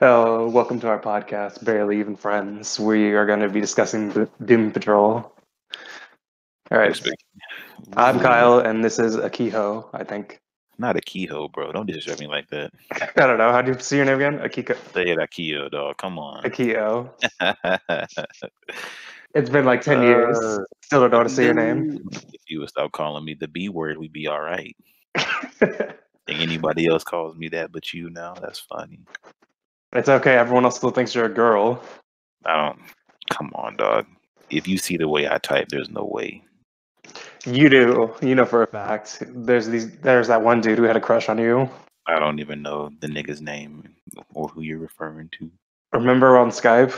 Oh, welcome to our podcast, Barely Even Friends. We are going to be discussing Doom Patrol. All right. I'm Ooh, Kyle, and this is Akiho, I think. not a keyhole, bro. Don't disrespect me like that. I don't know. How do you see your name again? Akiko. Say it, Akio, dog. Come on. Akio. It's been like 10 years. uh, Still don't know how to say your name. dude, if you would stop calling me the B word, we'd be all right. Think anybody else calls me that but you now? That's funny. It's okay. Everyone else still thinks you're a girl. I don't. Come on, dog. If you see the way I type, there's no way. You do. You know for a fact. There's that one dude who had a crush on you. I don't even know the nigga's name or who you're referring to. Remember on Skype?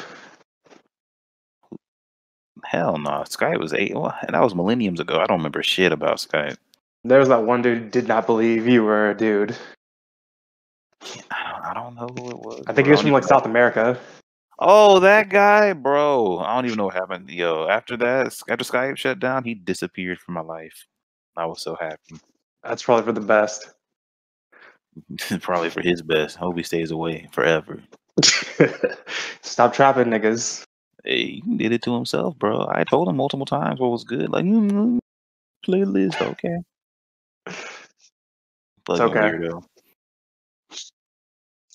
Hell no. Skype was that was millenniums ago. I don't remember shit about Skype. There was that one dude who did not believe you were a dude. I don't know who it was. I think he was from like South America. Oh, that guy, bro. I don't even know what happened. Yo, after Skype shut down, he disappeared from my life. I was so happy. That's probably for the best. Probably for his best. Hope he stays away forever. Stop trapping niggas. Hey, he did it to himself, bro. I told him multiple times what was good. Like, playlist, okay. It's okay. Weirdo.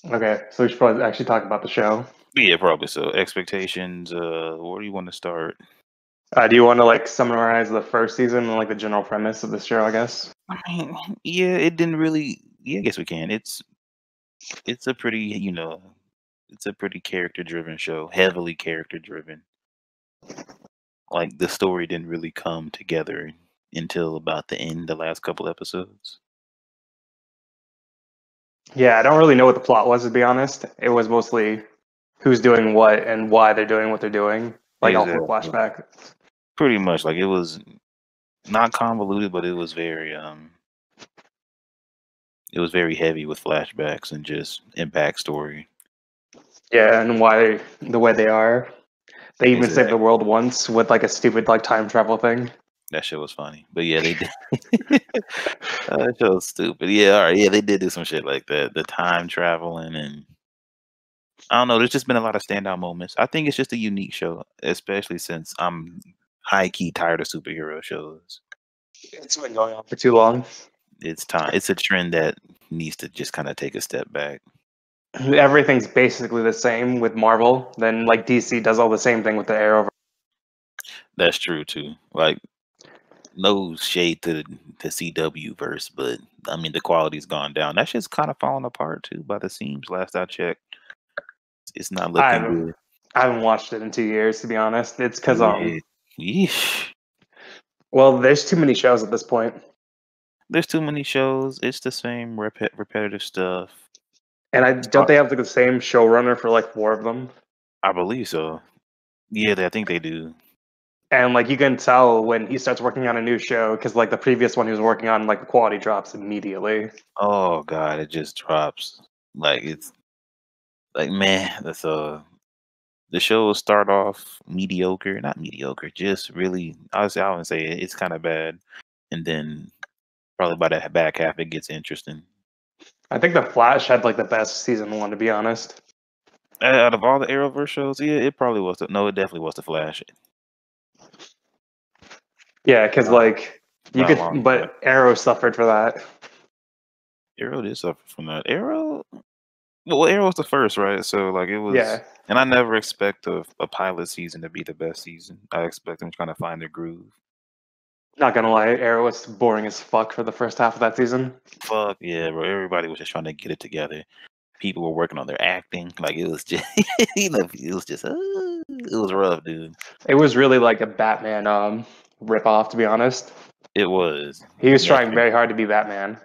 Okay, so we should probably actually talk about the show. Yeah, probably so. Expectations. Where do you want to start? Do you want to like summarize the first season and like the general premise of the show? I guess. I mean, yeah, it didn't really. Yeah, I guess we can. It's a pretty, it's a pretty character-driven show, heavily character-driven. Like the story didn't really come together until about the end, the last couple episodes. Yeah, I don't really know what the plot was, to be honest. It was mostly who's doing what and why they're doing what they're doing, like all from flashback. Pretty much, like it was not convoluted, but it was very heavy with flashbacks and just in backstory. Yeah, and why the way they are. They even saved the world once with like a stupid like time travel thing. That shit was funny, but yeah, they did. That shit was stupid. Yeah, all right, yeah, they did do some shit like that. The time traveling and I don't know. There's just been a lot of standout moments. I think it's just a unique show, especially since I'm high key tired of superhero shows. It's been going on for too long. It's time. It's a trend that needs to just kind of take a step back. Everything's basically the same with Marvel. Then like DC does all the same thing with the Arrowverse. That's true too. Like no shade to the CW verse, but I mean the quality's gone down. That shit's kind of falling apart too by the seams. Last I checked, it's not looking good. I haven't watched it in 2 years, to be honest. It's because yeesh. Well, there's too many shows at this point. There's too many shows. It's the same repetitive stuff. And don't they have like the same showrunner for like 4 of them? I believe so. Yeah, I think they do. And like you can tell when he starts working on a new show because like the previous one he was working on, like the quality drops immediately. Oh god, it just drops. Like it's like man, that's the show will start off mediocre, not mediocre, just really. I would say it's kind of bad, and then probably by that back half it gets interesting. I think the Flash had like the best season 1, to be honest. Out of all the Arrowverse shows, yeah, it probably was. No, it definitely was the Flash. Yeah, because like you could, but Arrow suffered for that. Arrow did suffer from that. Arrow was the first, right? So like it was. Yeah. And I never expect a pilot season to be the best season. I expect them trying to find their groove. Not gonna lie, Arrow was boring as fuck for the first half of that season. Fuck yeah, bro! Everybody was just trying to get it together. People were working on their acting. Like it was just, it was just, it was rough, dude. It was really like a Batman rip off, to be honest. It was. He was trying very hard to be Batman.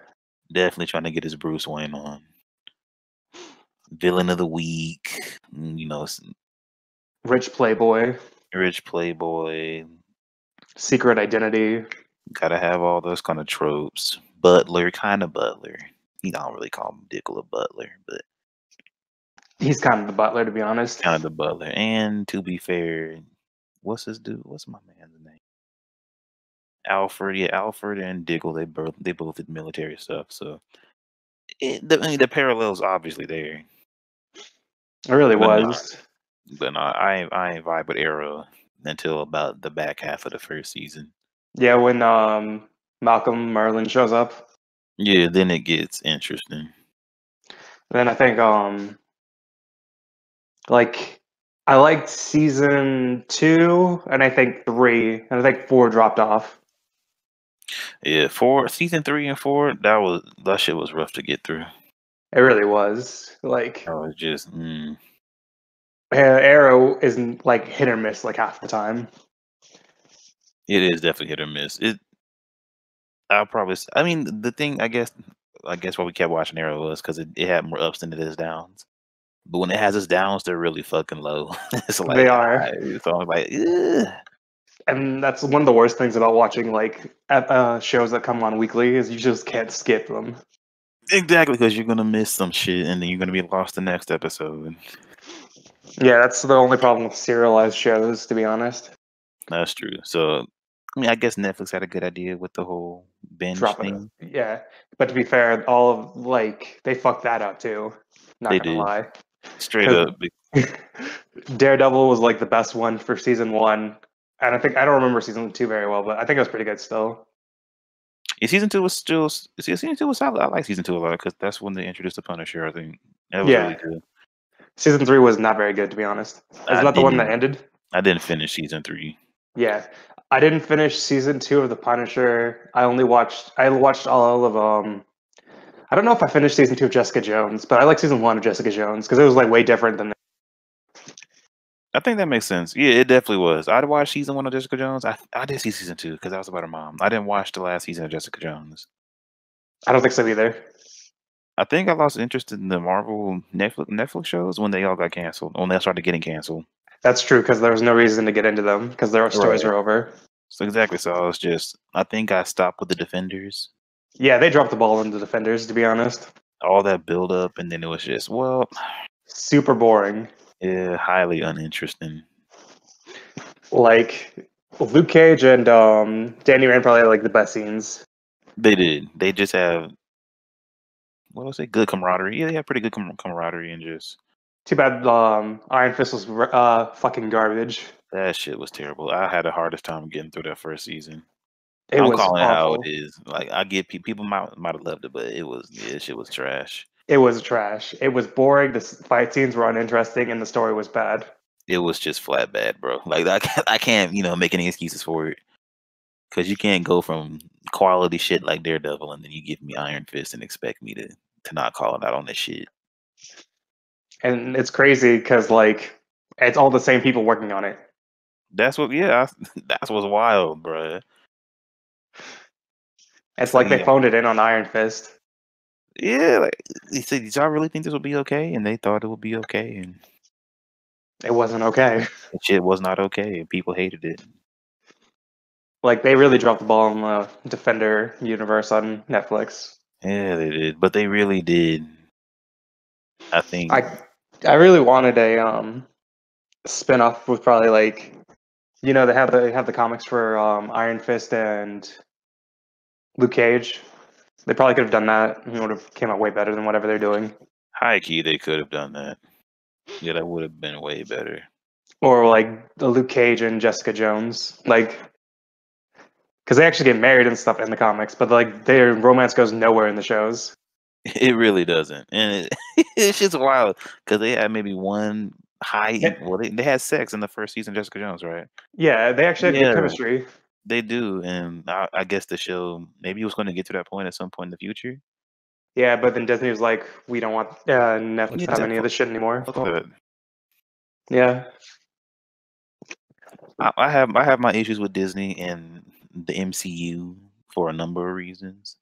Definitely trying to get his Bruce Wayne on. Villain of the week, Rich playboy. Secret identity. Gotta have all those kind of tropes. Butler, kind of Butler. You don't really call him Dickle a Butler, but he's kind of the Butler, to be honest. Kind of the Butler. And to be fair, what's my man's name? Alfred. Yeah, Alfred and Diggle. They both did military stuff. So the parallels obviously there. It really But no, was. I ain't vibe with Arrow until about the back half of the first season. Yeah, when Malcolm Merlin shows up. Yeah, then it gets interesting. Then I think like I liked season 2 and I think 3 and I think 4 dropped off. Yeah, season 3 and 4, that shit was rough to get through. It really was. Like I was just Arrow isn't like hit or miss like half the time. it is definitely hit or miss. I mean, the thing I guess why we kept watching Arrow was because it had more ups than it is downs. But when it has its downs, they're really fucking low. It's They like are. so I'm like, ugh. And that's one of the worst things about watching like shows that come on weekly is you just can't skip them. Exactly, because you're gonna miss some shit and then you're gonna be lost the next episode. Yeah, that's the only problem with serialized shows, to be honest. That's true. So I mean, I guess Netflix had a good idea with the whole binge Drop it. thing. Yeah, but to be fair, all of like they fucked that up too. Not They gonna did. lie, Straight because up. Daredevil was like the best one for season 1, and I don't remember season 2 very well, but I think it was pretty good still. Yeah, season 2 was solid. I like season 2 a lot because that's when they introduced the Punisher. I think that was really Yeah, good. season 3 was not very good, to be honest. Isn't I that the one that didn't ended? I didn't finish season 3. Yeah, I didn't finish season 2 of The Punisher. I watched all of I don't know if I finished season 2 of Jessica Jones, but I like season 1 of Jessica Jones because it was like way different than. I think that makes sense. Yeah, it definitely was. I'd watched season 1 of Jessica Jones. I did see season 2 because I was about her mom. I didn't watch the last season of Jessica Jones. I don't think so either. I think I lost interest in the Marvel Netflix shows when they all got canceled. When they started getting canceled. That's true because there was no reason to get into them because their stories Right. were over. So exactly. So I think I stopped with the Defenders. Yeah, they dropped the ball on the Defenders, to be honest. All that build up, and then it was just Super boring. yeah, highly uninteresting. Like Luke Cage and Danny Rand probably had like the best scenes. They did. They just have what was it? Good camaraderie. Yeah, they have pretty good camaraderie and just Too bad Iron Fist was fucking garbage. that shit was terrible. I had the hardest time getting through that first season. It I'm was calling it how it awful. is. Like I get people might have loved it, but shit was trash. It was trash. It was boring. The fight scenes were uninteresting, and the story was bad. It was just flat bad, bro. Like I can't make any excuses for it because you can't go from quality shit like Daredevil and then you give me Iron Fist and expect me to not call it out on this shit. And it's crazy because like it's all the same people working on it. That's what that's what's wild, bro. It's So like they yeah, phoned it in on Iron Fist. yeah. Like he said, did y'all really think this would be okay? And they thought it would be okay, and It wasn't okay. the shit was not okay, and people hated it. Like they really dropped the ball in the Defender universe on Netflix. Yeah, they did, but they really did. I think I I really wanted a spin-off with probably like they have the comics for Iron Fist and Luke Cage. They probably could have done that. It would have came out way better than whatever they're doing. high key they could have done that. Yeah, that would have been way better. Or like the Luke Cage and Jessica Jones, like because they actually get married and stuff in the comics, but like their romance goes nowhere in the shows. It really doesn't, and it's just wild because they had maybe one Yeah, well, they had sex in the first season of Jessica Jones, right? yeah, they actually had good Yeah, chemistry. they do, and I guess the show maybe it was going to get to that point at some point in the future. Yeah, but then Disney was like, we don't want Netflix to have Yeah, any of this shit anymore. fuck that. Yeah, I have my issues with Disney and the MCU for a number of reasons.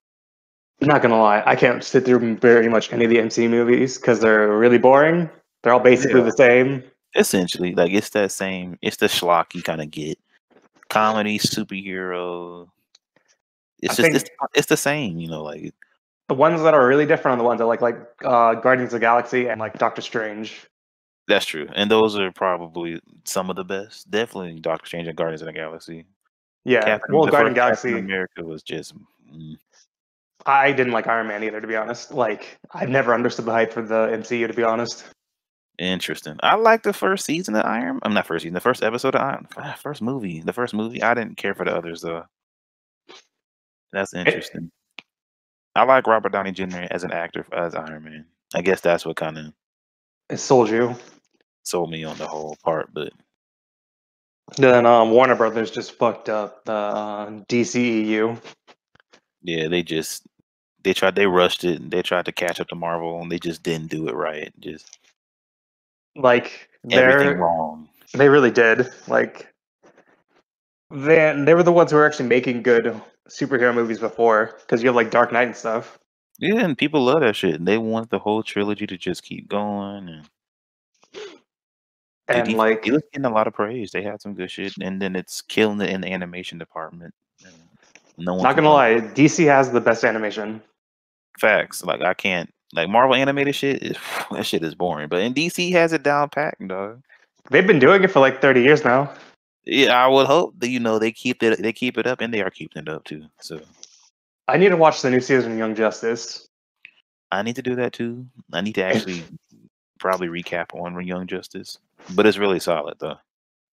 I'm not gonna lie, I can't sit through very much any of the MC movies because they're really boring. They're all basically Yeah, the same. essentially, like it's that same, it's the schlock you kind of get. Comedy, superhero. I It's just think it's the same, like the ones that are really different are the ones that like Guardians of the Galaxy and like Doctor Strange. that's true. And those are probably some of the best. Definitely Doctor Strange and Guardians of the Galaxy. Yeah, well, The Guardian first Captain Galaxy. America was just I didn't like Iron Man either, to be honest. Like, I've never understood the hype for the MCU, to be honest. Interesting. I like the first season of Iron. I'm not first season. The first episode of Iron. First movie. The first movie. I didn't care for the others though. That's It, interesting. I like Robert Downey Jr. as an actor as Iron Man. I guess that's what kind of it sold you. sold me on the whole part. But Then Warner Brothers just fucked up the DCEU. yeah, they rushed it. They tried to catch up to Marvel, and they just didn't do it right. Just Like everything wrong. they really did. Like they were the ones who were actually making good superhero movies before, because you have like Dark Knight and stuff. Yeah, and people love that shit. And they want the whole trilogy to just keep going. And And It like, was getting a lot of praise. They had some good shit, and then it's killing it in the animation department. And no one not gonna complains. lie, DC has the best animation. Facts. Like I can't like Marvel animated shit is that shit is boring. But in DC has it down packed, dog. They've been doing it for like 30 years now. Yeah, I would hope that they keep it up, and they are keeping it up too. So I need to watch the new season of Young Justice. I need to do that too. I need to actually probably recap on Young Justice, but it's really solid though.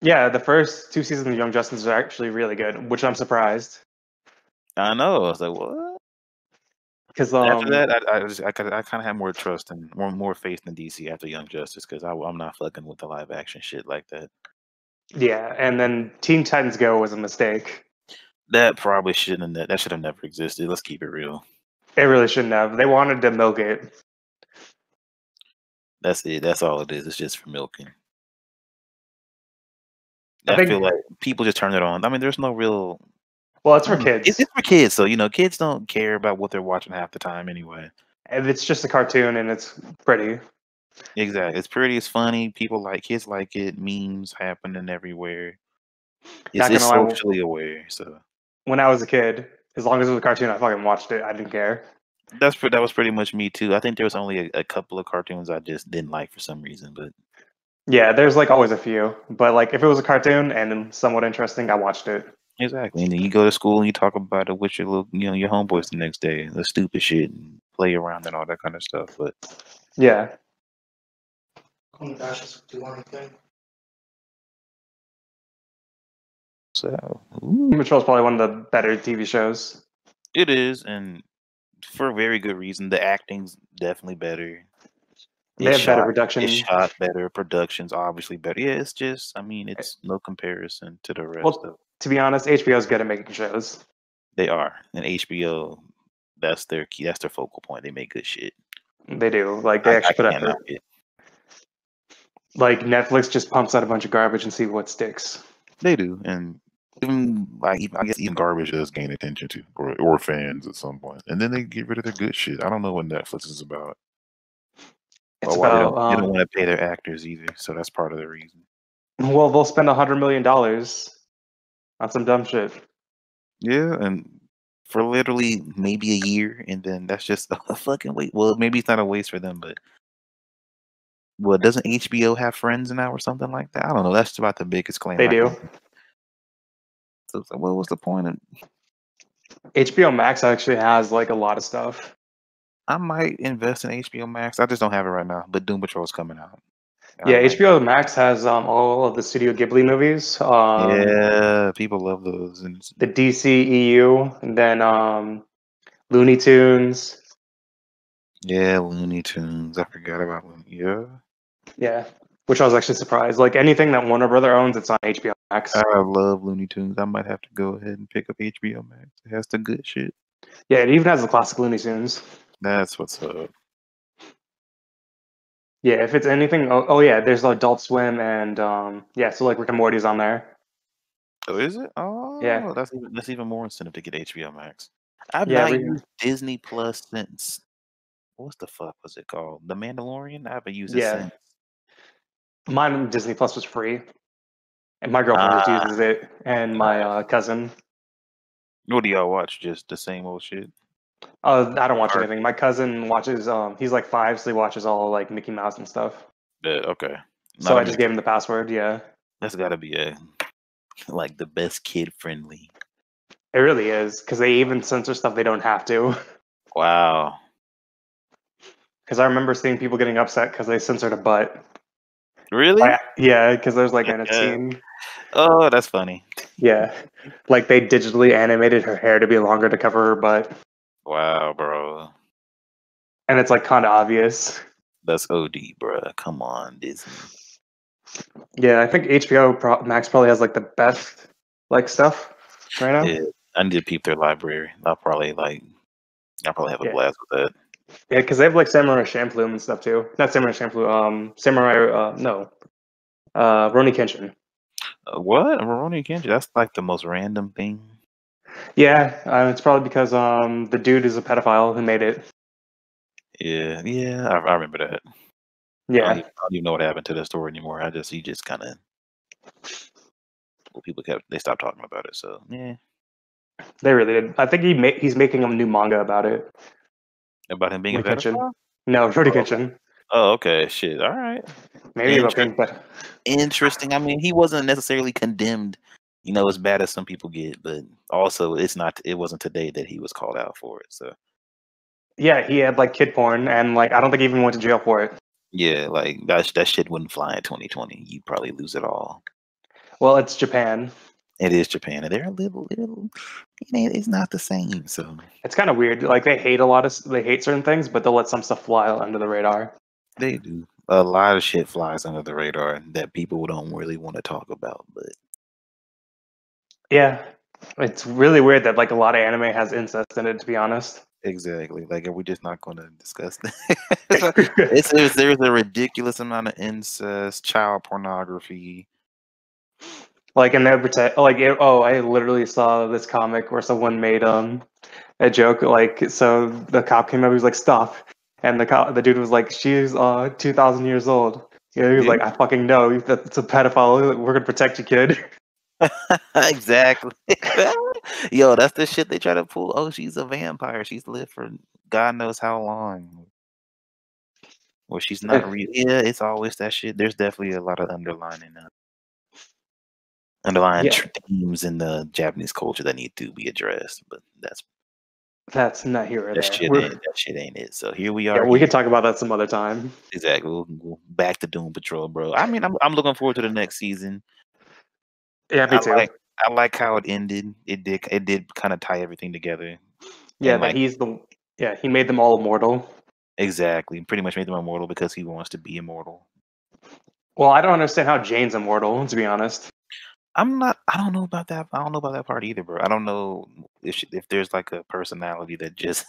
Yeah, the first two seasons of Young Justice are actually really good, which I'm surprised. I know. I was like, what? Because After that, I kind of have more trust and more faith in DC after Young Justice because I'm not fucking with the live action shit like that. yeah, and then Teen Titans Go was a mistake. That probably shouldn't have. That should have never existed. Let's keep it real. It really shouldn't have. They wanted to milk it. That's it. That's all it is. It's just for milking. I I think, feel like people just turn it on. I mean, there's no real. well, it's I for don't know. kids. It's for kids, so kids don't care about what they're watching half the time anyway. And it's just a cartoon and it's pretty. Exactly. It's pretty. It's funny. Kids like it. Memes happening everywhere. Not It's gonna lie, socially aware. So when I was a kid, as long as it was a cartoon, I fucking watched it. I didn't care. that was pretty much me too. I think there was only a couple of cartoons I just didn't like for some reason, but Yeah, there's like always a few, but like if it was a cartoon and somewhat interesting, I watched it. exactly. And then you go to school and you talk about it with your little, your homeboys the next day, the stupid shit, and play around and all that kind of stuff. But Yeah. Oh my gosh, do you want anything? so Paw Patrol is probably one of the better TV shows. it is, and for a very good reason. The acting's definitely better. They It's have better shot. production. It's shot better. Production's obviously better. Yeah, it's just. I mean, it's no comparison to the rest of. Well, to be honest, HBO is good at making shows. They are, and HBO. That's their key. That's their focal point. They make good shit. They do. Like they I actually put can't knock effort. it. Like Netflix just pumps out a bunch of garbage and see what sticks. They do, and even I guess even garbage does gain attention to or fans at some point, and then they get rid of their good shit. I don't know what Netflix is about, It's or why about they don't want to pay their actors either. So that's part of the reason. well, they'll spend $100 million on some dumb shit. Yeah, and for literally maybe a year, and then that's just a fucking waste. Well, maybe it's not a waste for them, but well, doesn't HBO have Friends now or something like that? I don't know. That's about the biggest claim They I do. can. So it's like, what was the point of? HBO Max actually has like a lot of stuff. I might invest in HBO Max. I just don't have it right now. But Doom Patrol is coming out. I Yeah, might. HBO Max has all of the Studio Ghibli movies, Yeah, people love those. And the DCEU, and then Looney Tunes. yeah, Looney Tunes. I forgot about Looney. Yeah, Yeah, which I was actually surprised. Like anything that Warner Brother owns, it's on HBO Max. I love Looney Tunes. I might have to go ahead and pick up HBO Max. It has the good shit. Yeah, it even has the classic Looney Tunes. That's what's up. Yeah, if it's anything, oh yeah, there's Adult Swim and yeah, so like Rick and Morty's on there. Oh, is it? Yeah, Oh, that's even more incentive to get HBO Max. I've yeah, not used Disney Plus since what's the fuck was it called? The Mandalorian? I haven't used it yeah. since. Mine Disney Plus was free, and my girlfriend just Ah, uses it, and my cousin. what do y'all watch? Just the same old shit? I don't watch Or anything. My cousin watches. He's like 5, so he watches all like Mickey Mouse and stuff. okay. So Not a I just Mickey. gave him the password. Yeah, That's gotta be like the best kid friendly. it really is because they even censor stuff they don't have to. Wow. Because I remember seeing people getting upset because they censored a butt. Really? Yeah, because there's like in a scene. Oh, that's funny. Yeah, like they digitally animated her hair to be longer to cover her butt, Wow, bro. and it's like kind of obvious. That's OD, bro. Come on, Disney. Yeah, I think HBO Max probably has like the best like stuff right now. Yeah, I need to peep their library. I'll probably have a Yeah, blast with that. yeah, because they have like Samurai Champloo and stuff too. Not Samurai Champloo. Samurai. No. Roni Kenshin. What? Rurouni Kenshin? That's like the most random thing. Yeah, it's probably because the dude is a pedophile who made it. Yeah, yeah, I remember that. Yeah, I don't even know what happened to the story anymore. He just kind of, well, they stopped talking about it. So yeah, they really did. I think he's making a new manga about it. about him being a Roni Kenshin. pedophile. No, Roni Oh, Kenshin. oh, okay, shit. All right, Maybe about interesting. being but Interesting. I mean, he wasn't necessarily condemned, as bad as some people get, but also it's not. It wasn't today that he was called out for it. So yeah, he had like kid porn and like I don't think he even went to jail for it. yeah, like that shit wouldn't fly in 2020. You'd probably lose it all. Well, it's Japan. It is Japan, and they're a little. It's not the same. So It's kind of weird. Like they hate certain things, but they'll let some stuff fly under the radar. they do a lot of shit flies under the radar that people don't really want to talk about, but Yeah, it's really weird that like a lot of anime has incest in it. To be honest. exactly. Like, are we just not going to discuss that? There's a ridiculous amount of incest, child pornography. Like and they pretend like I literally saw this comic where someone made a joke like so the cop came up he was like stop and the dude was like she's 2,000 years old. Yeah, he was Yeah, like I fucking know that's a pedophile. We're gonna protect you, kid. exactly. Yo, that's the shit they try to pull. Oh, she's a vampire. She's lived for God knows how long. Or she's not real. Yeah, it's always that shit. There's definitely a lot of underlying Yeah, themes in the Japanese culture that need to be addressed. But that's not here or there. that shit ain't it. So here we Yeah, are we here. could talk about that some other time. Exactly. We'll go back to Doom Patrol, bro. I mean, I'm looking forward to the next season. Yeah, me I too. I like how it ended. It did kind of tie everything together. Yeah, And that like he's the yeah he made them all immortal. exactly, pretty much made them immortal because he wants to be immortal. Well, I don't understand how Jane's immortal, to be honest. I don't know about that. I don't know about that part either, bro. I don't know if there's like a personality that just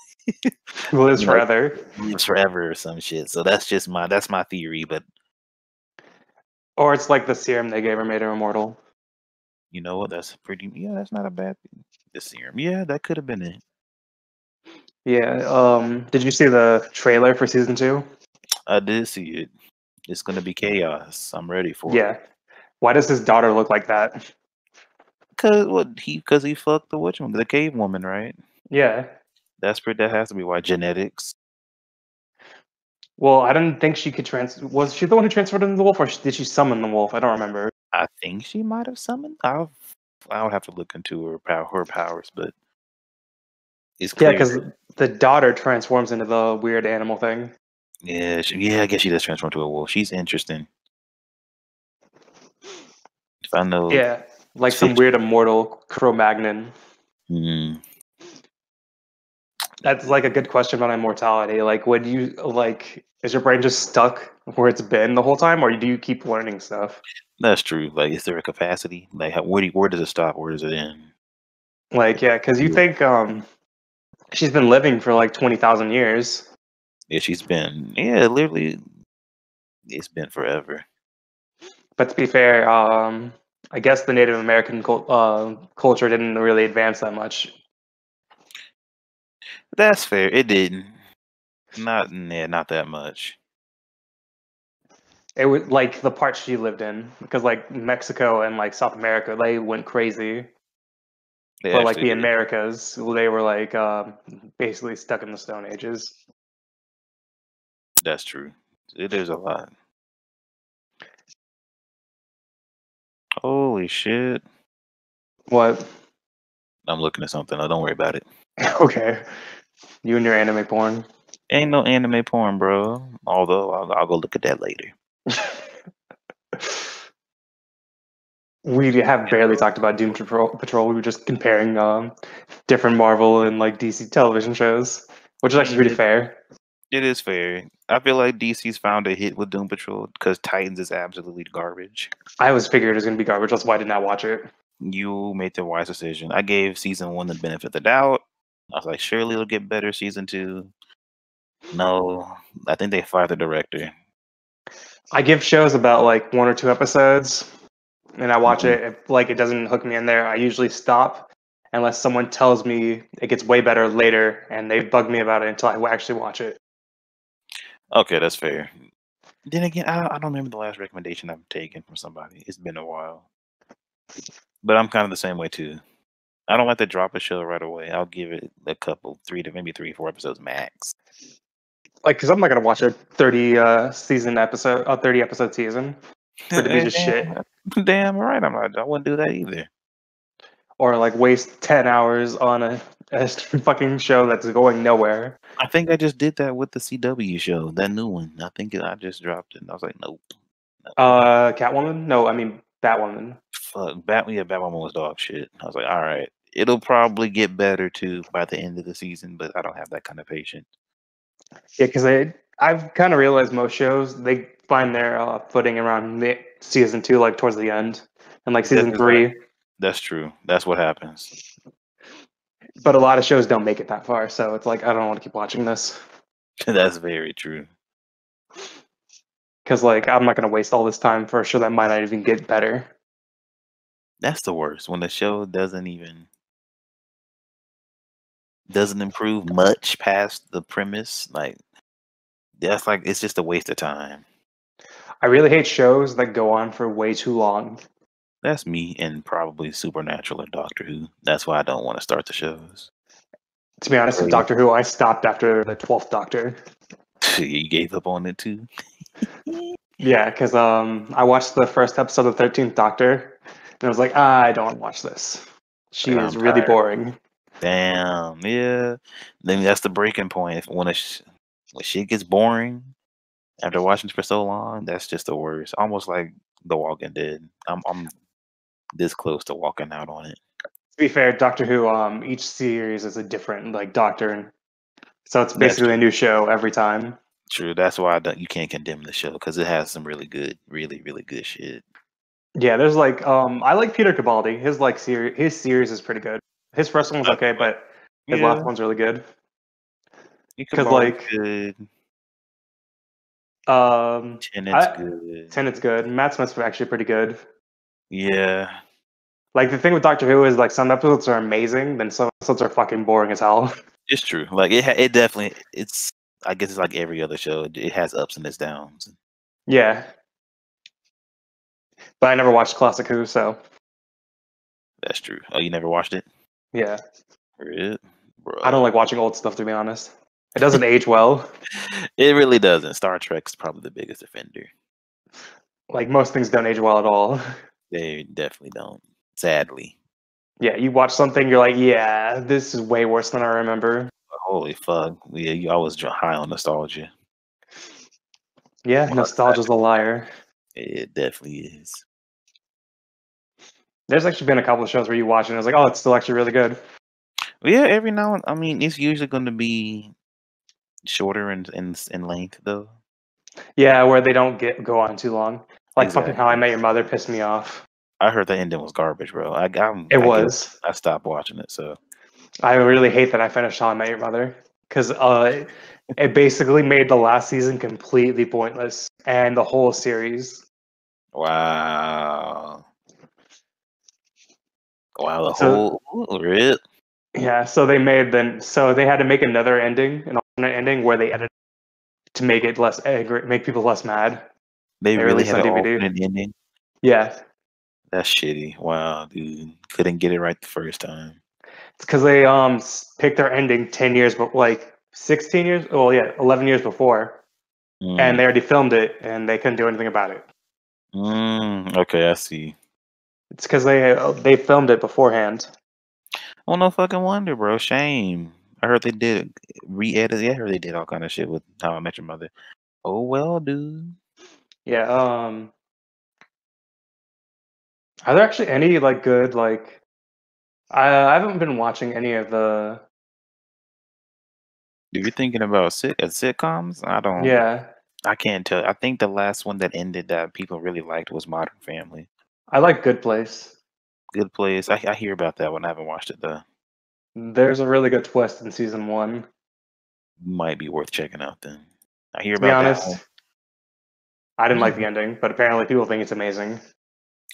Who lives you know forever. lives forever or some shit. So that's my theory. But Or it's like the serum they gave her made her immortal. you know what? That's not a bad thing. The serum. Yeah, that could have been it. Yeah. Did you see the trailer for season 2? I did see it. It's gonna be chaos. I'm ready for it. Yeah. Why does his daughter look like that? Because he fucked the cave woman, right? Yeah. That has to be why genetics. Well, I didn't think she could Was she the one who transferred into the wolf, or did she summon the wolf? I don't remember. I think she might have summoned. I would have to look into her powers, but it's Yeah, clear because that the daughter transforms into the weird animal thing. I guess she does transform to a wolf. She's interesting. If I know Yeah, like some fiction. weird immortal Cro-Magnon. Mm, That's like a good question about immortality. Like, would you like? Is your brain just stuck where it's been the whole time, or do you keep learning stuff? that's true. Like, is there a capacity? Like, where does it stop? Where does it end? Like, yeah, because you think she's been living for like 20,000 years. Yeah, literally, it's been forever. But to be fair, I guess the Native American culture didn't really advance that much. That's fair. It didn't. Not that much. It was like the part she lived in, because like Mexico and like South America, they went crazy. They But like actually the did. Americas, they were like basically stuck in the Stone Ages. That's true. There's a lot. Holy shit! What? I'm looking at something. Oh, don't worry about it. Okay, you and your anime porn. Ain't no anime porn, bro. Although I'll go look at that later. We have barely talked about Doom Patrol. We were just comparing different Marvel and like DC television shows, which is actually pretty fair. It is fair. I feel like DC's found a hit with Doom Patrol because Titans is absolutely garbage. I always figured it was going to be garbage. That's why I did not watch it. You made the wise decision. I gave season 1 the benefit of the doubt. I was like, surely it'll get better season 2. No, I think they fired the director. I give shows about like 1 or 2 episodes, and I watch it. If like it doesn't hook me in there, I usually stop unless someone tells me it gets way better later, and they bug me about it until I actually watch it. Okay, that's fair. Then again, I don't remember the last recommendation I've taken from somebody. It's been a while. But I'm kind of the same way too. I don't like to drop a show right away. I'll give it a couple, 3, 4 episodes max. Like, because I'm not gonna watch a 30 season episode, a 30 episode season for it to be just shit, Damn right, I wouldn't do that either. or like waste 10 hours on a fucking show that's going nowhere. I think I just did that with the CW show, that new one. I think I just dropped it. And I was like, nope. Catwoman? No, I mean Batwoman. Fuck, Batwoman was dog shit. I was like, all right, it'll probably get better too by the end of the season, but I don't have that kind of patience. Yeah, because I've kind of realized most shows they find their footing around season 2, like towards the end, and like season 3. That's true. That's what happens. But a lot of shows don't make it that far, so it's like I don't want to keep watching this. That's very true. Because like I'm not gonna waste all this time for a show that might not even get better. That's the worst when the show doesn't improve much past the premise. Like that's like it's just a waste of time. I really hate shows that go on for way too long. That's me and probably Supernatural and Doctor Who. That's why I don't want to start the shows. To be honest, with Doctor Who, I stopped after the 12th Doctor. You gave up on it too? Yeah, because I watched the first episode of 13th Doctor, and I was like, I don't want to watch this. She is really boring. Damn, yeah. Then that's the breaking point. When shit gets boring after watching it for so long, that's just the worst. Almost like The Walking Dead. I'm this close to walking out on it. To be fair, Doctor Who, each series is a different like doctor, so it's basically a new show every time. True. That's why you can't condemn the show because it has some really good shit. Yeah, there's like I like Peter Capaldi. His like his series is pretty good. His first one was okay, but his last one's really good. Because like good. Tenet's good. Matt Smith's actually pretty good. Yeah. Like the thing with Doctor Who is like some episodes are amazing, then some episodes are fucking boring as hell. It's true. Like it definitely I guess it's like every other show. It has ups and its downs. Yeah. But I never watched Classic Who, so. That's true. Oh, you never watched it? Yeah. Bro. I don't like watching old stuff, to be honest. It doesn't age well. It really doesn't. Star Trek's probably the biggest offender. Like most things don't age well at all. They definitely don't. Sadly. Yeah, you watch something, you're like, yeah, this is way worse than I remember. Holy fuck. Yeah, you always high on nostalgia. Yeah, nostalgia's a liar. It definitely is. There's actually been a couple of shows where you watch and it's like, oh, it's still actually really good. Well, yeah, every now and I mean, it's usually going to be shorter in length, though. Yeah, where they don't go on too long. Like fucking How I Met Your Mother pissed me off. I heard the ending was garbage, bro. I stopped watching it, so. I really hate that I finished How I Met Your Mother because it basically made the last season completely pointless and the whole series. Wow. Wow, the whole rip. Yeah, so they had to make another ending, an alternate ending where they edited to make it less angry, make people less mad. They really had an alternate ending? Yeah. That's shitty. Wow, dude. Couldn't get it right the first time. It's because they picked their ending 10 years, but like 16 years, 11 years before. And they already filmed it and they couldn't do anything about it. Okay, I see. It's because they filmed it beforehand. Oh, no fucking wonder, bro. Shame. I heard they did re-edit. Yeah, I heard they did all kind of shit with How I Met Your Mother. Oh well, dude. Yeah. Are there actually any like good like? I haven't been watching any of the. If you're thinking about sitcoms, Yeah, I can't tell. I think the last one that ended that people really liked was Modern Family. I like Good Place. Good Place. I hear about that one. I haven't watched it though. There's a really good twist in season one. Might be worth checking out then. I hear To be about that one. honest, I didn't like Hmm. the ending, but apparently people think it's amazing.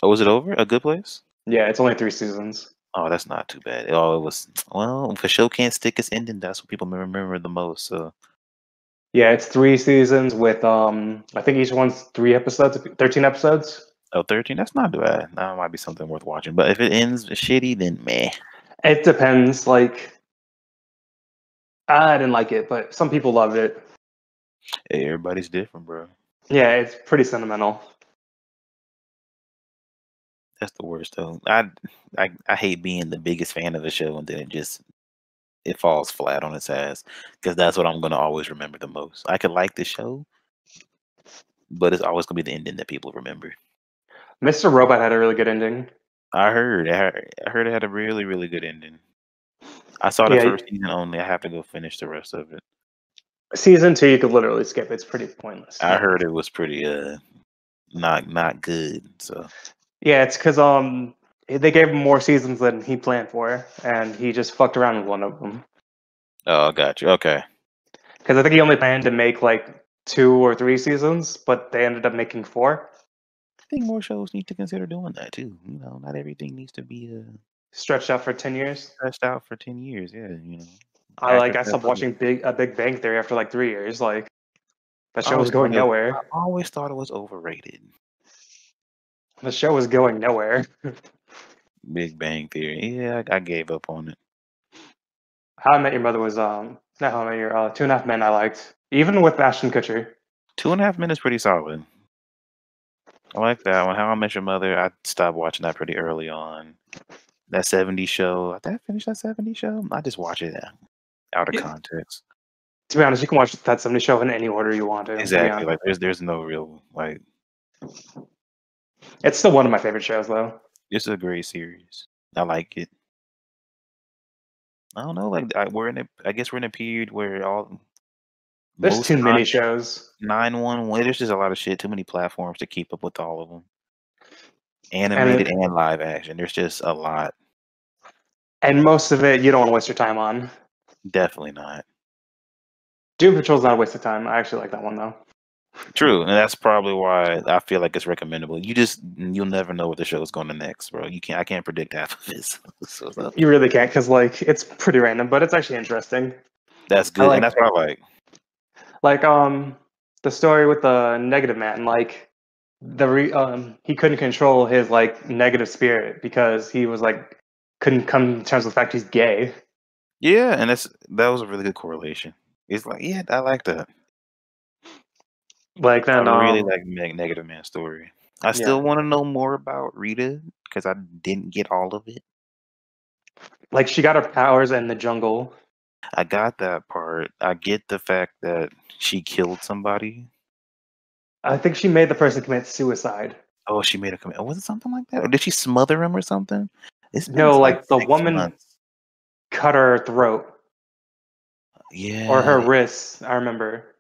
Oh, was it over? A Good Place? Yeah, it's only 3 seasons. Oh, that's not too bad. Oh, it was. Well, if a show can't stick its ending, that's what people remember the most. So, Yeah, it's 3 seasons with I think each one's 3 episodes, 13 episodes. oh, 13. That's not too bad. That might be something worth watching. But if it ends shitty, then meh. It depends. Like I didn't like it, but some people loved it. Hey, everybody's different, bro. Yeah, it's pretty sentimental. That's the worst though. I hate being the biggest fan of a show and then it falls flat on its ass because that's what I'm gonna always remember the most. I could like the show, but it's always gonna be the ending that people remember. Mr. Robot had a really good ending. I heard it had a really really good ending. I saw the Yeah, first season only. I have to go finish the rest of it. season 2 you could literally skip. It's pretty pointless. I heard it was pretty not good. So Yeah, it's because they gave him more seasons than he planned for, and he just fucked around with one of them. oh, I got you. Okay, Because I think he only planned to make like 2 or 3 seasons, but they ended up making 4, I think more shows need to consider doing that too. You know, not everything needs to be stretched out for 10 years. stretched out for 10 years. Yeah, you know, I actors have stopped to. watching Big Bang Theory after like 3 years. Like the I show was always thought going it. nowhere. I always thought it was overrated. The show was going nowhere. Big Bang Theory. Yeah, I gave up on it. How I Met Your Mother was not How I Met Your 2.5 Men. I liked even with Ashton Kutcher. 2.5 Men pretty solid. I like that one. How I Met Your Mother. I stopped watching that pretty early on. That '70s show. Did I finish that '70s show? I just watch it out of Yeah, context. to be honest, you can watch that 70 show in any order you want to be Exactly. honest. Like there's no real like. It's still one of my favorite shows though. It's a great series. I like it. I don't know. Like we're in a. I guess we're in a period where There's most too many shows. 911. There's just a lot of shit. Too many platforms to keep up with all of them. And Animated and live action. There's just a lot. most of it you don't want to waste your time on. Definitely not. Doom Patrol's not a waste of time. I actually like that one though. True, and that's probably why I feel like it's recommendable. You'll never know what the show is going to next, bro. I can't predict half of this. So You really can't because like it's pretty random, but it's actually interesting. that's I good, and like that's what I like. like the story with the negative man. Like he couldn't control his like negative spirit because he was like couldn't come to terms with the fact he's gay. Yeah, and that was a really good correlation. It's like, yeah, I like that. Like I then really like Negative Man story. I yeah, still want to know more about Rita because I didn't get all of it. like she got her powers in the jungle. I got that part. I get the fact that she killed somebody. I think she made the person commit suicide. Oh, she made a commit. Was it something like that, or did she smother him or something? It's been No, like like the 6 months. woman cut her throat or Yeah, her wrists. I remember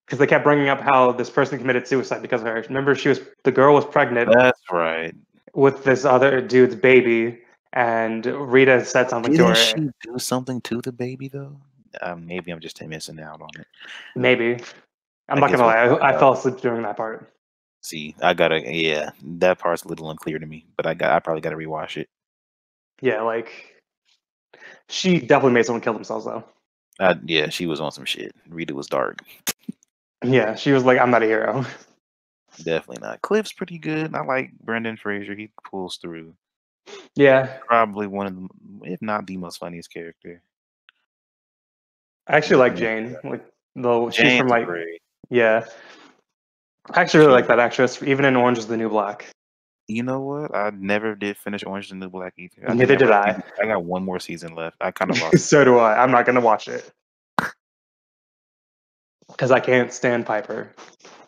because they kept bringing up how this person committed suicide because of her. Remember, the girl was pregnant that's right. with this other dude's baby, and Rita said But something to didn't her. she do something to the baby though? Maybe I'm just missing out on it. Maybe I'm I not guess gonna we'll lie, find I out. fell asleep during that part. See, I gotta. Yeah, that part's a little unclear to me, but I probably gotta rewatch it. Yeah, like she definitely made someone kill themselves though. Yeah, she was on some shit. Rita was dark. Yeah, she was like, "I'm not a hero." Definitely not. Cliff's pretty good. I like Brendan Fraser. He pulls through. Yeah, Probably one of the, if not the most funniest character. I actually like Definitely. Jane. Like, though she's from Jane's like, great. yeah, I actually really She. like that actress. Even in Orange Is the New Black. You know what? I never did finish Orange is the New Black either. I think Neither did I. I got one more season left. I kind of lost. So do I. I'm not gonna watch it because I can't stand Piper.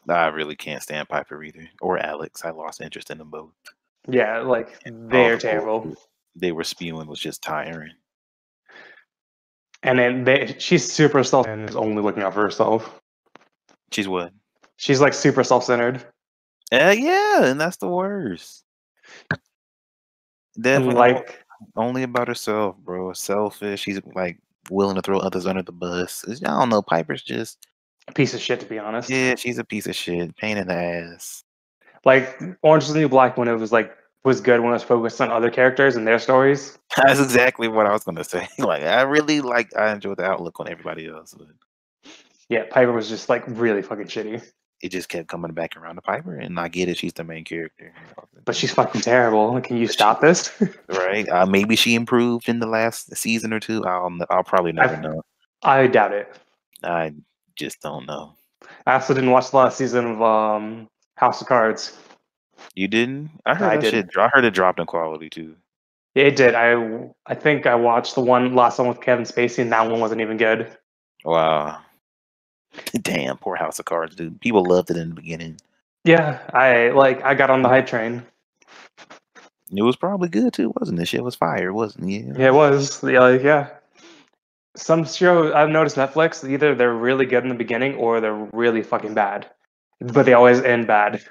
I really can't stand Piper either, or Alex. I lost interest in them both. Yeah, like All they're the terrible. bullshit they were spewing was just tiring. And then she's super self and is only looking out for herself. She's what? She's like super self-centered. Yeah, and that's the worst. And Definitely like only about herself, bro. Selfish. She's like willing to throw others under the bus. I don't know. Piper's just a piece of shit, to be honest. yeah, she's a piece of shit. Pain in the ass. Like Orange is the New Black when it was good when it was focused on other characters and their stories. That's exactly what I was gonna say. Like I enjoyed the outlook on everybody else, but Yeah, Piper was just like really fucking shitty. it just kept coming back around to Piper, and I get it. She's the main character, But she's fucking terrible. Like, can you but she stop this? right. Maybe she improved in the last season or two. I'll probably never I know. I doubt it. I just don't know. I also didn't watch the last season of House of Cards. You didn't? I heard I that shit. didn't. I heard it dropped in quality too. It did. I think I watched the last one with Kevin Spacey, and that one wasn't even good. Wow. Damn, poor House of Cards, dude. People loved it in the beginning. Yeah, I got on the hype train. It was probably good too, wasn't it? Shit was fire, wasn't it? Yeah, it was. Yeah. Some shows I've noticed Netflix, either they're really good in the beginning or they're really fucking bad. But they always end bad.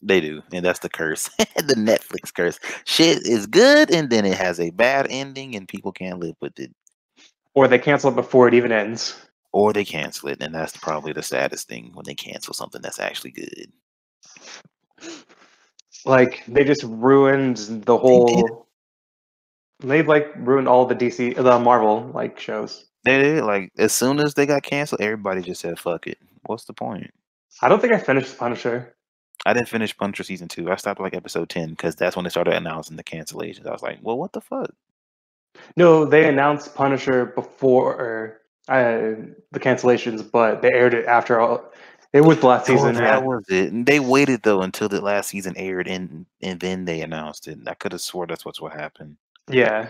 They do, and that's the curse. The Netflix curse. Shit is good, and then it has a bad ending, and people can't live with it. Or they cancel it before it even ends. Or they cancel it, and that's probably the saddest thing when they cancel something that's actually good. Like they just ruined the They did. they like ruined all the Marvel like shows. They did. Like as soon as they got canceled, everybody just said, "Fuck it." What's the point? I don't think I finished Punisher. I didn't finish Punisher season 2. I stopped like episode 10 because that's when they started announcing the cancellations. I was like, "Well, what the fuck?" No, they announced Punisher before the cancellations, but they aired it after all. It was the last Oh, season, that yeah. was it. And they waited though until the last season aired, and then they announced it. I could have swore that's what happened. Yeah.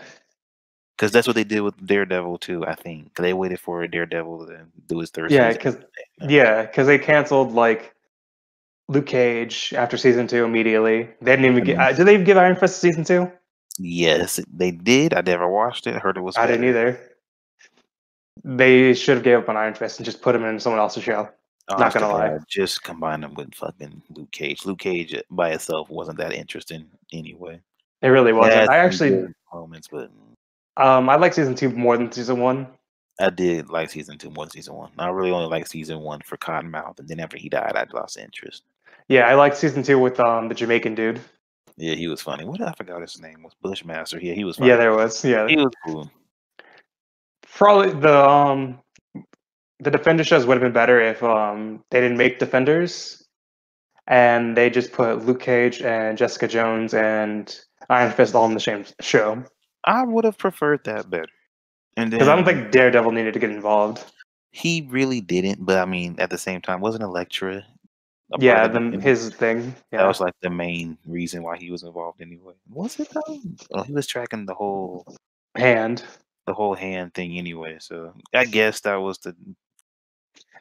Because that's what they did with Daredevil too. I think they waited for Daredevil to do his third Yeah, season. because they canceled like Luke Cage after season 2 immediately. They didn't even get. Did they even give Iron Fist season 2? Yes, they did. I never watched it. I heard it was I better. didn't either. They should have gave up on Iron Fist and just put him in someone else's show. Not Honest to gonna lie, God, just combine them with fucking Luke Cage. Luke Cage by itself wasn't that interesting anyway. it really wasn't. Yeah, I actually, moments, but I like season 2 more than season 1. I did like season 2 more than season 1. I really only liked season 1 for Cottonmouth, and then after he died, I lost interest. Yeah, I like season 2 with the Jamaican dude. Yeah, he was funny. What I forgot his name was Bushmaster. Yeah, he was Yeah, funny. there was. Yeah, He was cool. probably the Defender shows would have been better if they didn't make Defenders and they just put Luke Cage and Jessica Jones and Iron Fist all in the same show. I would have preferred that better. And Because I don't then think Daredevil needed to get involved. he really didn't, but I mean, at the same time, wasn't Elektra a part Yeah, of the Defenders? his thing. That Yeah, was like the main reason why he was involved anyway. Was it though? Oh, he was tracking the whole hand. hand thing anyway. So I guess that was the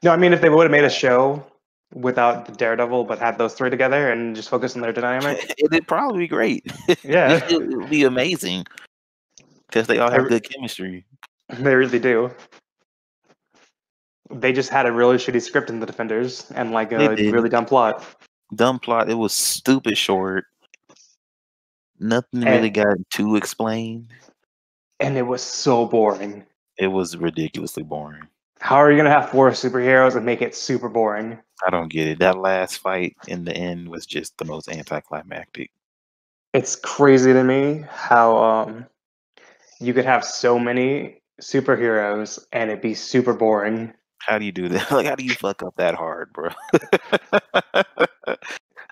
No, I mean if they would have made a show without the Daredevil but had those three together and just focus on their dynamic. it'd probably be great. Yeah, It would be amazing because they all have good chemistry. they really do. They just had a really shitty script in the Defenders and like They a did. really dumb plot. Dumb plot. It was stupid short. Nothing really got to explain. And it was so boring. It was ridiculously boring. How are you gonna have 4 superheroes and make it super boring? I don't get it. That last fight in the end was just the most anticlimactic. It's crazy to me how you could have so many superheroes and it'd be super boring. How do you do that? Like, how do you fuck up that hard, bro?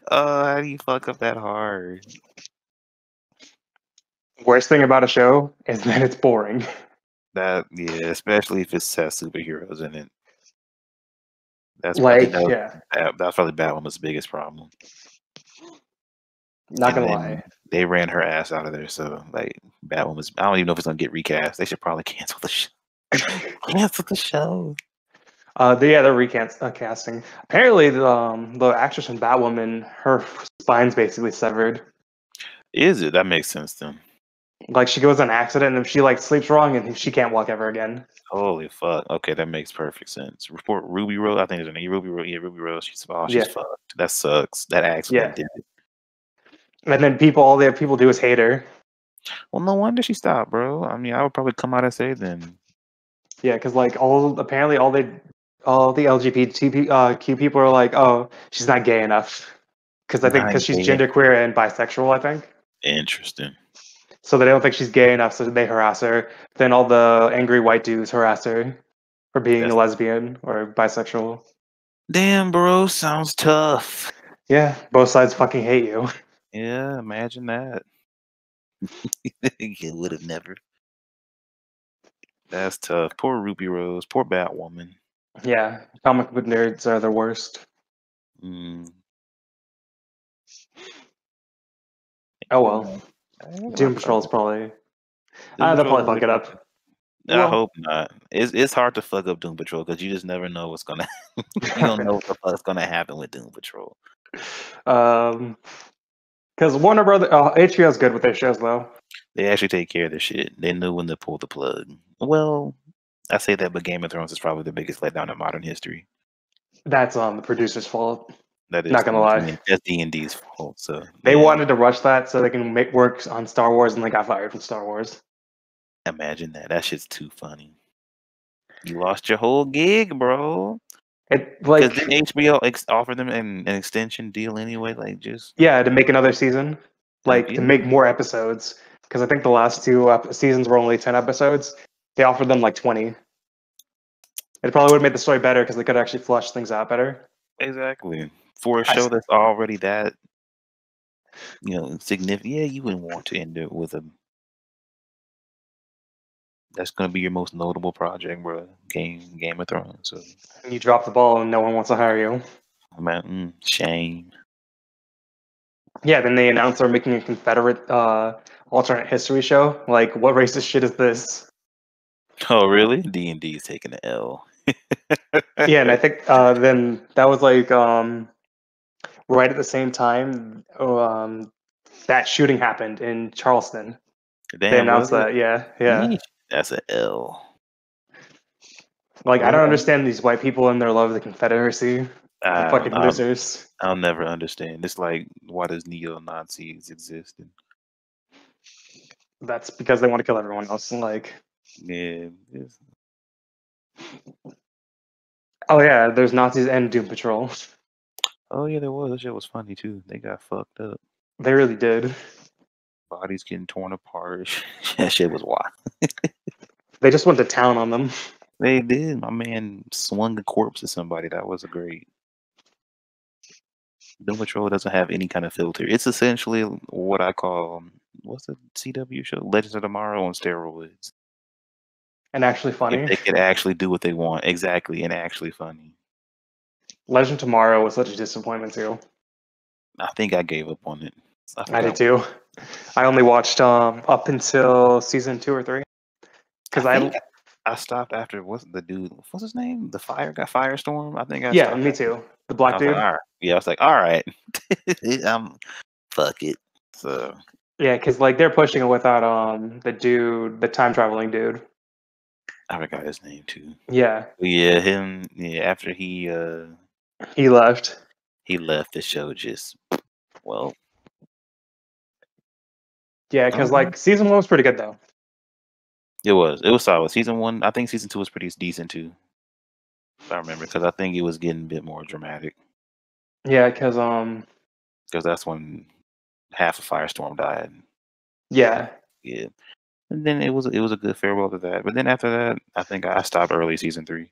How do you fuck up that hard? Worst thing about a show is that it's boring. That yeah, especially if it has superheroes in it. That's Like, that's probably Batwoman's biggest problem. Not gonna lie. They ran her ass out of there, so like Batwoman's. I don't even know if it's gonna get recast. They should probably cancel the show. Cancel the show. They're casting. Apparently, the actress in Batwoman, her spine's basically severed. Is it? That makes sense then. Like she goes on an accident and she like sleeps wrong and she can't walk ever again. Holy fuck. Okay, that makes perfect sense. Report Ruby Rose. I think it's her name. Ruby Rose. Yeah, Ruby Rose. She's Yeah, fucked. That sucks. That accident yeah. did it. And then all the people do is hate her. Well, no wonder she stopped, bro. I mean, I would probably come out and say then. Yeah, because like apparently all the LGBTQ people are like, oh, she's not gay enough. Because she's Not genderqueer and bisexual, I think. interesting. So they don't think she's gay enough, so they harass her. Then all the angry white dudes harass her for being a That's lesbian or bisexual. damn, bro. Sounds tough. Yeah, both sides fucking hate you. Yeah, imagine that. You would have never. That's tough. Poor Ruby Rose. Poor Batwoman. Yeah, comic book nerds are the worst. Mm. Oh You well, know, I got my Doom Patrol is problem. probably. Doom They'll Patrol probably is fuck it literally. up. I Well, hope not. It's hard to fuck up Doom Patrol because you just never know what's gonna. You don't know what the fuck's gonna happen with Doom Patrol. um, because Warner Brother, HBO's good with their shows though. They actually take care of their shit. They knew when to pull the plug. Well, I say that, but Game of Thrones is probably the biggest letdown in modern history. That's the producer's fault. That is, Not gonna lie, that's D&D's fault. So they yeah, wanted to rush that so they can make work on Star Wars, and they got fired from Star Wars. imagine that. That shit's too funny. You lost your whole gig, bro. It Because like didn't HBO offer them an extension deal anyway? Like just yeah, to make another season, like to yeah. make more episodes. Because I think the last two seasons were only 10 episodes. They offered them like 20. It probably would have made the story better because they could actually flush things out better. Exactly. For a I, show that's already that, significant, yeah, you wouldn't want to end it with a. That's gonna be your most notable project, bro. Game of Thrones. So, you drop the ball and no one wants to hire you. man, shame. Yeah, then they announced they're making a Confederate alternate history show. Like, what racist shit is this? Oh, really? D&D is taking the L. Yeah, and I think then that was like right at the same time that shooting happened in Charleston. They Damn, was announced it? that. Yeah, yeah. Yeesh. That's an L. Like, I don't Well, understand these white people and their love of the Confederacy. They're I don't fucking know. losers. I'll never understand. It's like, why does neo-Nazis exist? And, That's because they want to kill everyone else. Like, yeah. oh yeah, there's Nazis and Doom Patrol. Oh, yeah, there was. That shit was funny, too. They got fucked up. They really did. Bodies getting torn apart. That shit was wild. They just went to town on them. They did. My man swung a corpse at somebody. That was a great. Doom Patrol doesn't have any kind of filter. It's essentially what I call what's the CW show? Legends of Tomorrow on steroids. And actually If funny. they could actually do what they want, exactly, and actually funny. Legend Tomorrow was such a disappointment too. I think I gave up on it. I I did forgot. too. I only watched up until season 2 or 3 I because think I stopped after what's the dude? What's his name? The fire guy, Firestorm. I think I yeah, stopped me after. too. The I black was like, dude. all right. Yeah, I was like, all right. I'm fuck it. So Yeah, because like they're pushing it without the dude, the time traveling dude. I forgot his name too. Yeah, But yeah, him. Yeah, after he left. he left the show, just well, Yeah, I because don't know. like season 1 was pretty good though. It was solid. Season 1, I think season 2 was pretty decent too. If I remember, because I think it was getting a bit more dramatic. Yeah, because Because that's when half of Firestorm died. yeah, Yeah, and then it was a good farewell to that. But then after that, I think I stopped early season 3.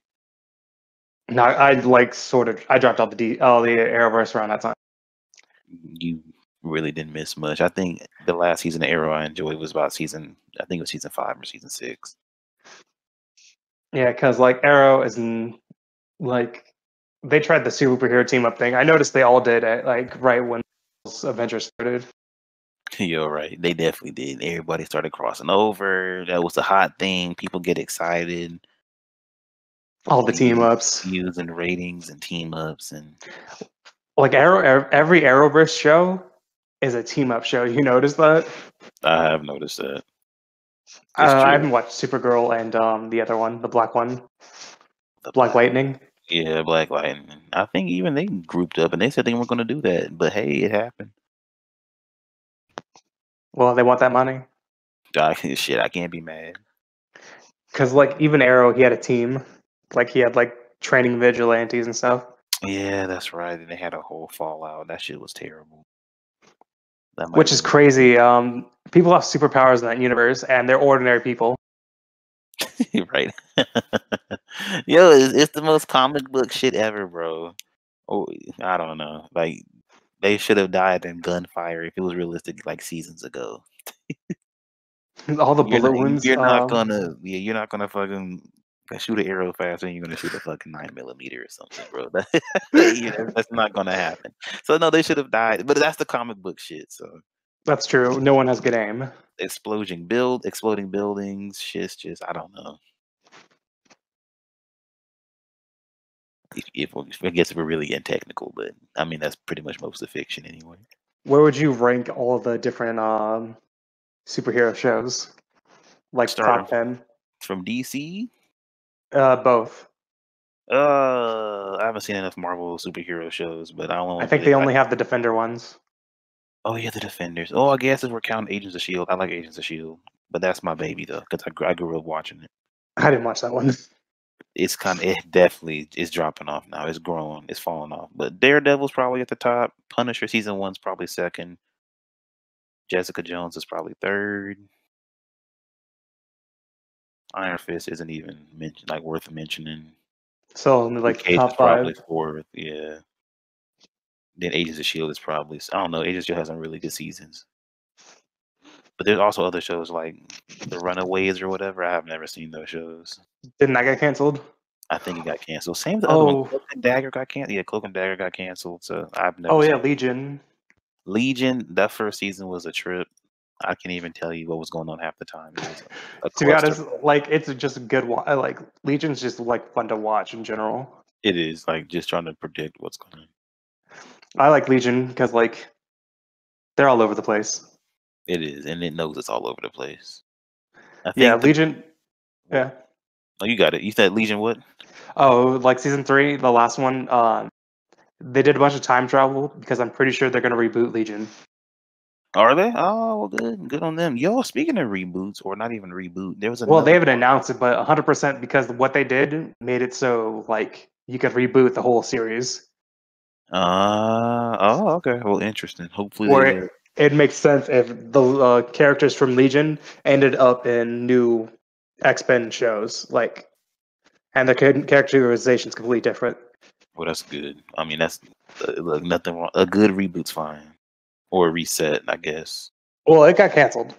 no, I like sort of I dropped off the Arrowverse around that time. You really didn't miss much. I think the last season of Arrow I enjoyed was about I think it was season 5 or season 6. Yeah, because like Arrow like they tried the superhero team up thing. I noticed they all did it like right when Avengers started. You're right. They definitely did. Everybody started crossing over. That was a hot thing. People get excited. All the team Views, ups. views and ratings and team ups and Like every Arrowverse show is a team up show. You notice that? I have noticed that. It's I true. haven't watched Supergirl and the other one, the black one, The Black Black, Lightning. yeah, Black Lightning. I think even they grouped up and they said they weren't going to do that, but hey, it happened. Well, they want that money Shit, I can't be mad. because like even Arrow, he had a team. Like he had like training vigilantes and stuff. Yeah, that's right. And they had a whole fallout. That shit was terrible. That might Which have is been crazy. People have superpowers in that universe, and they're ordinary people. right. Yo, it's the most comic book shit ever, bro. Oh, I don't know. Like they should have died in gunfire if it was realistic, like seasons ago. All the bullet wounds. You're not gonna fucking shoot an arrow faster than you're gonna shoot a fucking 9mm or something, bro. That's not gonna happen. So no, they should have died. But that's the comic book shit. So That's true. No one has good aim. exploding buildings, shit's just I don't know. If I guess if we're really getting technical, but I mean that's pretty much most of fiction anyway. Where would you rank all the different superhero shows? Like Starting top 10? from DC. Both. I haven't seen enough Marvel superhero shows, but I I don't think really they like. only have the Defender ones. Oh yeah, the Defenders. Oh, I guess if we're counting Agents of Shield, I like Agents of Shield, but that's my baby though, because I grew up watching it. I didn't watch that one. It's it definitely is dropping off now. It's growing, it's falling off. But Daredevil's probably at the top. Punisher season 1's probably second. Jessica Jones is probably third. Iron Fist isn't even worth mentioning. So only Luke like Cage is top probably 5. fourth. Yeah. Then Agents of Shield is probably I don't know. Agents of Shield has some really good seasons. But there's also other shows like The Runaways or whatever. I have never seen those shows. Didn't that get canceled? I think it got canceled. Same with the other one. Oh, Cloak and Dagger got canceled. Yeah, Cloak and Dagger got canceled. So I've never oh yeah, seen Legion. Legion. That first season was a trip. I can't even tell you what was going on half the time. It was a To be cluster. honest, like it's just a good one. Like Legion's just like fun to watch in general. It is like just trying to predict what's going on. I like Legion because like they're all over the place. It is, and it knows it's all over the place. I Yeah, think Legion. Yeah. Oh, you got it. You said Legion what? Oh, like season 3, the last one. They did a bunch of time travel because I'm pretty sure they're gonna reboot Legion. Are they? Oh, well, good on them. Yo, speaking of reboots, or not even reboot, there was Well, they another. haven't announced it, but 100% because what they did made it so like you could reboot the whole series. Oh, okay. Well, interesting. Hopefully they Or do. it makes sense if the characters from Legion ended up in new X-Men shows, like, and their characterization is completely different. Well, that's good. I mean, that's look, nothing wrong. A good reboot's fine, or a reset, I guess. Well, it got canceled.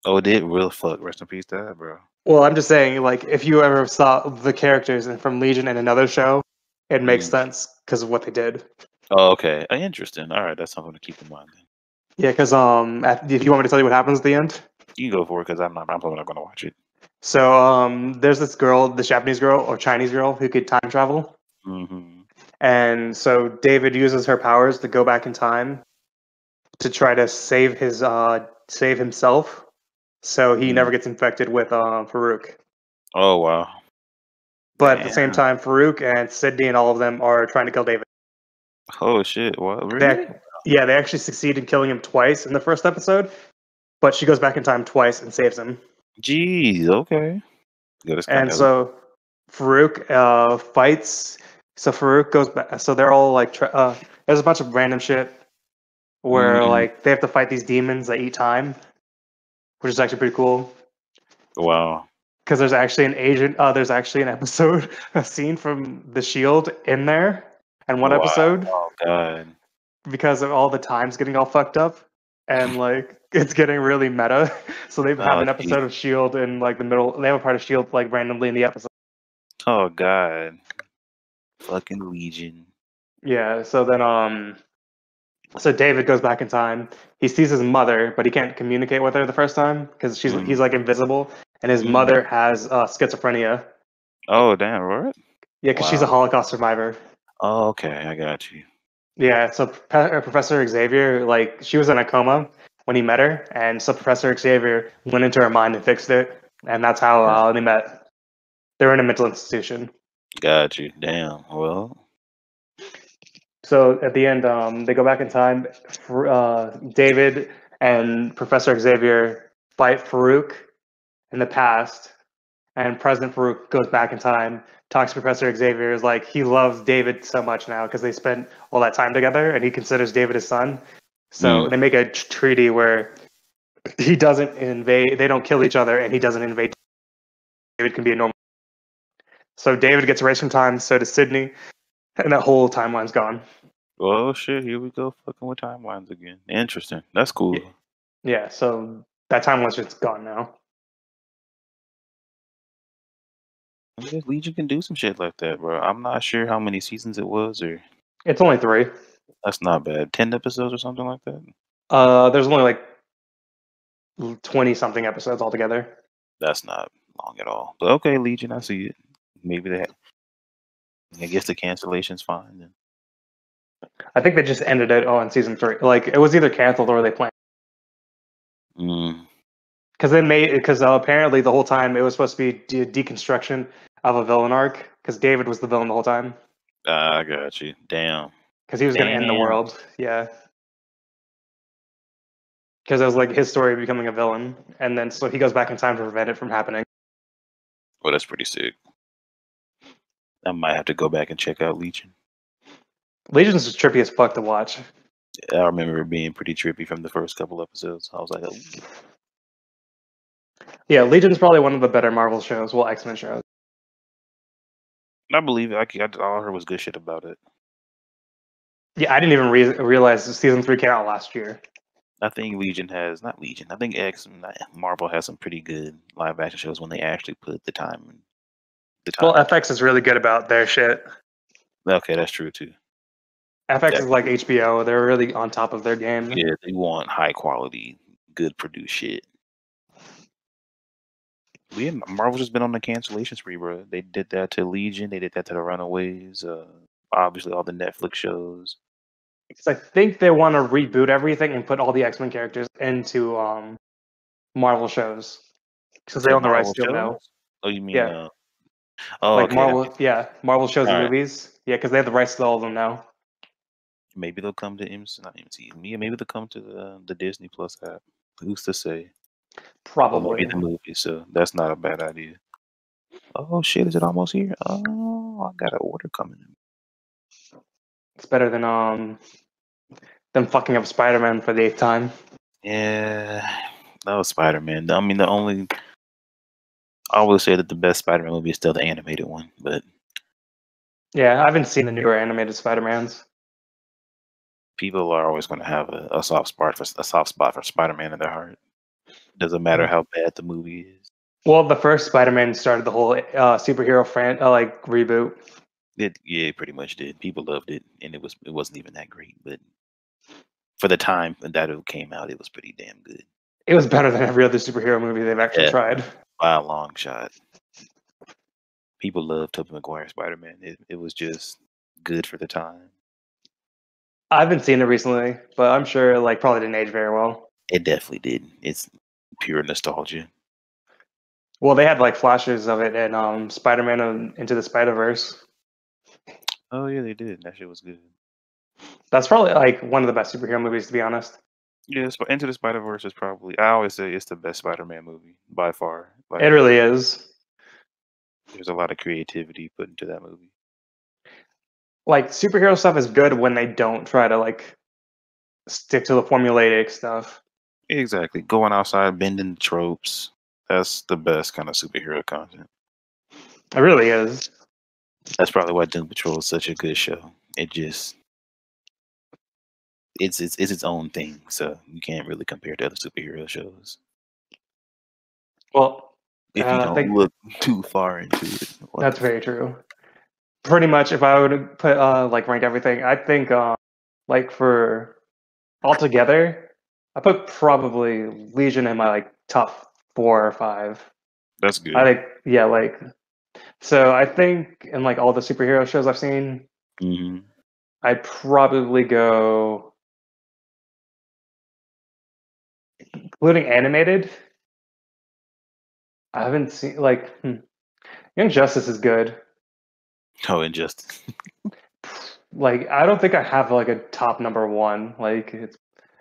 Oh, it did. Real fuck. Rest in peace to that, bro. Well, I'm just saying, like, if you ever saw the characters from Legion in another show, it makes Mm. sense because of what they did. Oh, okay. Interesting. All right, that's something to keep in mind. Then Yeah, because if you want me to tell you what happens at the end. you can go for it because I'm probably not gonna watch it. So there's this girl, the Japanese girl or Chinese girl who could time travel. Mm-hmm. And so David uses her powers to go back in time to try to save himself, so he never gets infected with Farouk. Oh wow. But at the same Damn. time, Farouk and Sydney and all of them are trying to kill David. Oh shit. What? Really? Yeah, they actually succeed in killing him twice in the first episode, but she goes back in time twice and saves him. Jeez. Okay. Good. It's kind And of. so Farouk fights. So Farouk goes back. So they're all like, there's a bunch of random shit where like they have to fight these demons that eat time, which is actually pretty cool. Wow. Because there's actually an agent. There's actually an episode, a scene from The Shield in there, and one Wow. episode Oh god. because of all the times getting all fucked up, and like it's getting really meta. So they have Oh, an episode of Shield in like the middle. They have a part of Shield like randomly in the episode. Oh god. Fucking Legion. Yeah. So then so David goes back in time. He sees his mother, but he can't communicate with her the first time because he's like invisible, and his mother has schizophrenia. Oh damn, what? Yeah, because she's a Holocaust survivor. Oh, okay, I got you. Yeah, so Professor Xavier, like, she was in a coma when he met her, and so Professor Xavier went into her mind and fixed it, and that's how they met. They were in a mental institution. Got you. Damn. Well, So at the end, they go back in time. David and Professor Xavier fight Farouk in the past, and President Farouk goes back in time, talks to Professor Xavier, is like he loves David so much now because they spent all that time together, and he considers David his son. So they make a treaty where he doesn't invade, they don't kill each other, and he doesn't invade. David can be a normal. So David gets erased from time, so does Sydney, and that whole timeline's gone. well, shit. Here we go, fucking with timelines again. Interesting. That's cool. Yeah, so that timeline's just gone now. I guess Legion can do some shit like that, bro. I'm not sure how many seasons it was, or It's only 3. that's not bad. 10 episodes or something like that. There's only like 20 something episodes altogether. That's not long at all. But okay, Legion, I see it. Maybe that. I guess the cancellation's fine then. I think they just ended it on season 3. Like it was either canceled or they planned. Because apparently the whole time it was supposed to be deconstruction of a villain arc. Because David was the villain the whole time. I got you. Damn. Because he was going to end the world. Yeah. Because it was like his story of becoming a villain, and then so he goes back in time to prevent it from happening. Well, that's pretty sick. I might have to go back and check out Legion. Legion's just trippy as fuck to watch. I remember it being pretty trippy from the first couple episodes. I was like, oh. Yeah, Legion's probably one of the better Marvel shows. Well, X-Men shows. I believe it. All I heard was good shit about it. Yeah, I didn't even realize season 3 came out last year. I think not Legion. I think Marvel has some pretty good live action shows when they actually put the time in. Well, FX is really good about their shit. Okay, that's true too. FX is like HBO. They're really on top of their game. Yeah, they want high quality, good produced shit. Marvel's just been on the cancellation spree, bro. They did that to Legion. They did that to the Runaways. Obviously, all the Netflix shows. Because I think they want to reboot everything and put all the X-Men characters into Marvel shows. Because they own the rights to them now. Oh, you mean? Yeah. Like okay, Marvel, Marvel shows and movies. Yeah, because they have the rights to all of them now. Maybe they'll come to not MC. Maybe they'll come to the Disney Plus app. Who's to say? Probably. Maybe the movie. So that's not a bad idea. Oh shit! Is it almost here? Oh, I got an order coming in. It's better than them fucking up Spider-Man for the 8th time. Yeah, that was Spider-Man. I mean, I would say that the best Spider-Man movie is still the animated one, but yeah, I haven't seen the newer animated Spider-Mans. People are always going to have a soft spot for Spider-Man in their heart. Doesn't matter how bad the movie is. Well, the first Spider-Man started the whole superhero reboot. It pretty much did. People loved it, and it wasn't even that great, but for the time that it came out, it was pretty damn good. It was better than every other superhero movie they've actually tried. By a long shot. People loved Tobey Maguire's Spider-Man. It was just good for the time. I haven't seen it recently, but I'm sure probably didn't age very well. It definitely did. It's pure nostalgia. Well, they had flashes of it in Spider-Man Into the Spider-Verse. Oh yeah, they did. That shit was good. That's probably one of the best superhero movies, to be honest. Yeah, Into the Spider-Verse is probably. I always say it's the best Spider-Man movie by far. It really is. There's a lot of creativity put into that movie. Superhero stuff is good when they don't try to stick to the formulaic stuff. Exactly. Going outside, bending the tropes. That's the best kind of superhero content. It really is. That's probably why Doom Patrol is such a good show. It's its own thing, so you can't really compare to other superhero shows. Well, if you don't look too far into it. That's very true. Pretty much, if I would put rank everything, I think for altogether, I put probably Legion in my top 4 or 5. That's good. I think so I think in all the superhero shows I've seen, I'd probably go, including animated. I haven't seen like Young Justice is good. Oh, Injustice. Like I don't think I have like a top number one. Like it's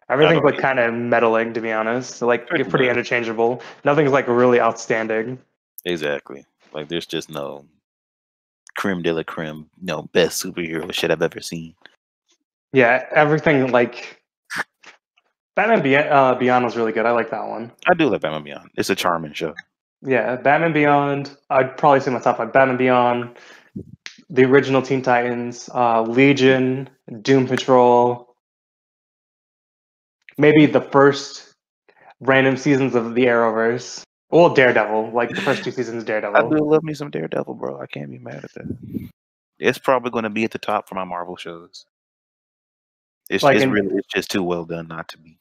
I everything's don't like either. kind of meddling to be honest. So, like Pretty it's pretty much. interchangeable. Nothing's like really outstanding. Exactly. Like there's just no creme de la creme, no best superhero shit I've ever seen. Yeah, everything like Batman Beyond was really good. I like that one. I do like Batman Beyond. It's a charming show. Yeah, Batman Beyond. I'd probably say my top five: Batman Beyond, the original Teen Titans, Legion, Doom Patrol. Maybe the first random seasons of the Arrowverse. Well, Daredevil, like the first two seasons of I Daredevil. do love me some Daredevil, bro. I can't be mad at that. It's probably going to be at the top for my Marvel shows. It's Like it's in really it's just too well done not to be.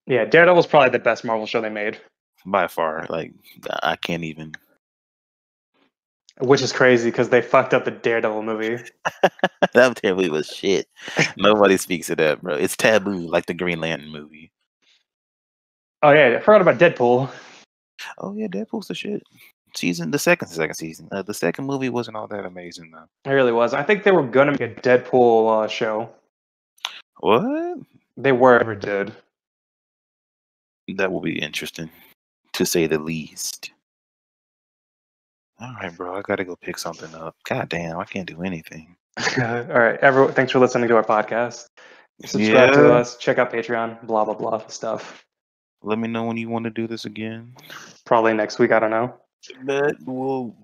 yeah, Daredevil's probably the best Marvel show they made, By far. Like I can't even. which is crazy because they fucked up the Daredevil movie. That movie was shit. Nobody speaks of that, bro. It's taboo, like the Green Lantern movie. Oh yeah, I forgot about Deadpool. Oh yeah, Deadpool's the shit. The second season. The second movie wasn't all that amazing though. It really was. I think they were gonna make a Deadpool show. What? They were ever did. That will be interesting, to say the least. All right, bro. I gotta go pick something up. God damn, I can't do anything. All right, everyone. Thanks for listening to our podcast. Subscribe to Yeah. us. Check out Patreon. Blah blah blah stuff. Let me know when you want to do this again. Probably next week. I don't know. But we'll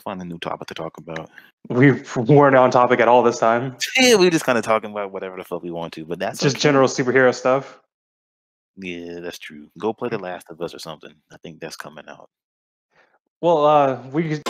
find a new topic to talk about. We weren't on topic at all this time. Yeah, we just kind of talking about whatever the fuck we want to, but that's Just okay. general superhero stuff. Yeah, that's true. Go play The Last of Us or something. I think that's coming out. Well, we